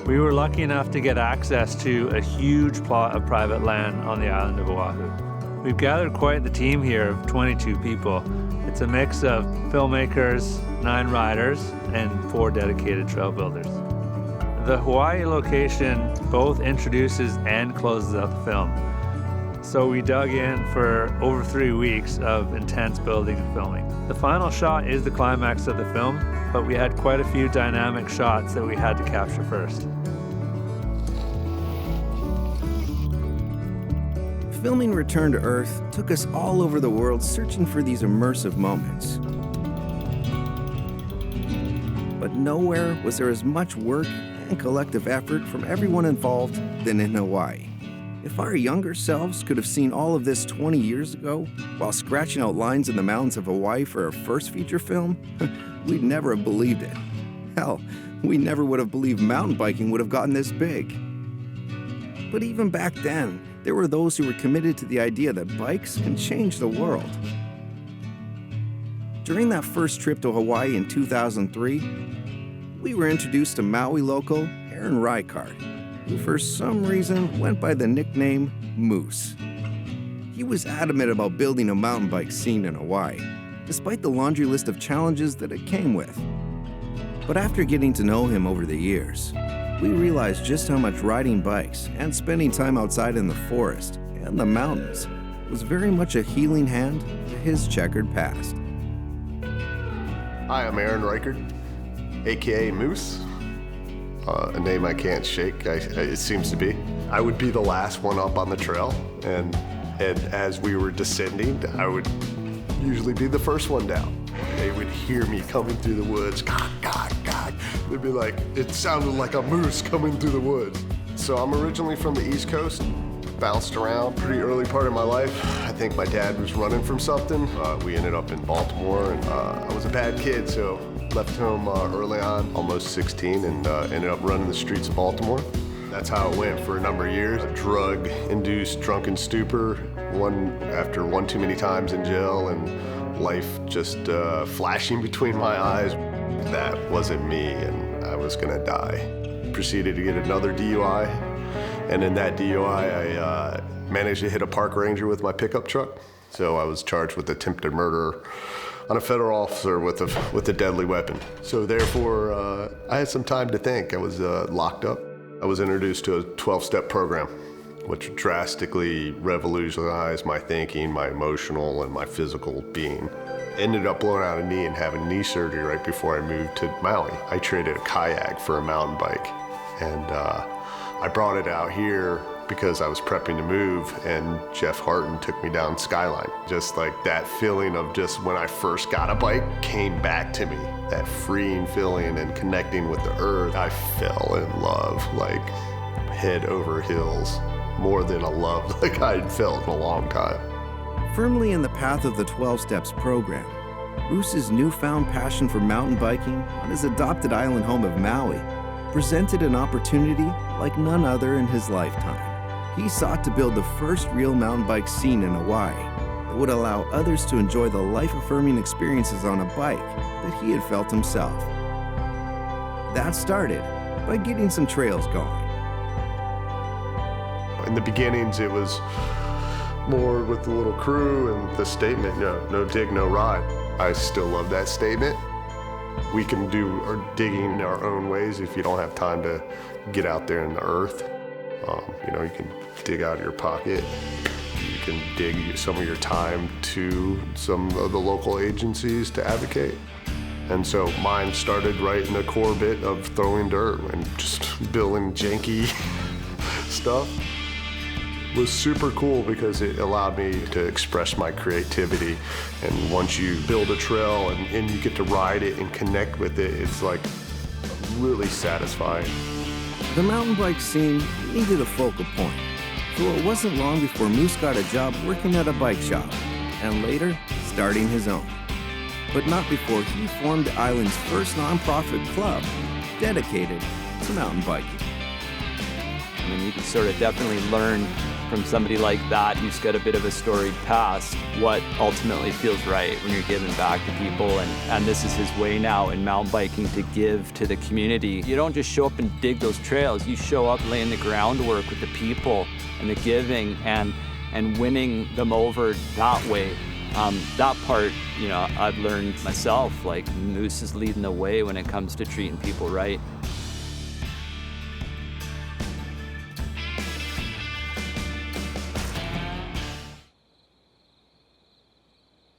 We were lucky enough to get access to a huge plot of private land on the island of Oahu. We've gathered quite the team here of 22 people. It's a mix of filmmakers, 9 riders, and 4 dedicated trail builders. The Hawaii location both introduces and closes out the film. So we dug in for over 3 weeks of intense building and filming. The final shot is the climax of the film, but we had quite a few dynamic shots that we had to capture first. Filming Return to Earth took us all over the world searching for these immersive moments. But nowhere was there as much work and collective effort from everyone involved than in Hawaii. If our younger selves could have seen all of this 20 years ago, while scratching out lines in the mountains of Hawaii for our first feature film, we'd never have believed it. Hell, we never would have believed mountain biking would have gotten this big. But even back then, there were those who were committed to the idea that bikes can change the world. During that first trip to Hawaii in 2003, we were introduced to Maui local Aaron Reichert, who for some reason went by the nickname Moose. He was adamant about building a mountain bike scene in Hawaii, despite the laundry list of challenges that it came with. But after getting to know him over the years, we realized just how much riding bikes and spending time outside in the forest and the mountains was very much a healing hand to his checkered past. Hi, I'm Aaron Reichert, aka Moose. A name I can't shake, it seems to be. I would be the last one up on the trail, and as we were descending, I would usually be the first one down. They would hear me coming through the woods, gah, gah, gah. They'd be like, it sounded like a moose coming through the woods. So I'm originally from the East Coast, bounced around pretty early part of my life. I think my dad was running from something. We ended up in Baltimore, and I was a bad kid, so left home early on, almost 16, and ended up running the streets of Baltimore. That's how it went for a number of years. A drug-induced drunken stupor, after one too many times in jail, and life just flashing between my eyes. That wasn't me, and I was gonna die. Proceeded to get another DUI, and in that DUI, I managed to hit a park ranger with my pickup truck. So I was charged with attempted murder on a federal officer with a deadly weapon. So therefore, I had some time to think. I was locked up. I was introduced to a 12-step program, which drastically revolutionized my thinking, my emotional, and my physical being. Ended up blowing out a knee and having knee surgery right before I moved to Maui. I traded a kayak for a mountain bike, and I brought it out here because I was prepping to move, and Jeff Harton took me down Skyline. Just like that feeling of just when I first got a bike came back to me. That freeing feeling and connecting with the earth. I fell in love, like head over heels, more than a love like I'd felt in a long time. Firmly in the path of the 12 Steps program, Bruce's newfound passion for mountain biking on his adopted island home of Maui presented an opportunity like none other in his lifetime. He sought to build the first real mountain bike scene in Hawaii that would allow others to enjoy the life-affirming experiences on a bike that he had felt himself. That started by getting some trails going. In the beginnings, it was more with the little crew and the statement, no dig, no ride. I still love that statement. We can do our digging in our own ways if you don't have time to get out there in the earth. You can dig out of your pocket. You can dig some of your time to some of the local agencies to advocate. And so mine started right in the core bit of throwing dirt and just building janky stuff. It was super cool because it allowed me to express my creativity. And once you build a trail and you get to ride it and connect with it, it's like really satisfying. The mountain bike scene needed a focal point, so it wasn't long before Moose got a job working at a bike shop, and later starting his own. But not before he formed the island's first nonprofit club dedicated to mountain biking. I mean, you can sort of definitely learn from somebody like that who's got a bit of a storied past, what ultimately feels right when you're giving back to people. And this is his way now in mountain biking to give to the community. You don't just show up and dig those trails. You show up laying the groundwork with the people and the giving and winning them over that way. That part, I've learned myself, like Moose is leading the way when it comes to treating people right.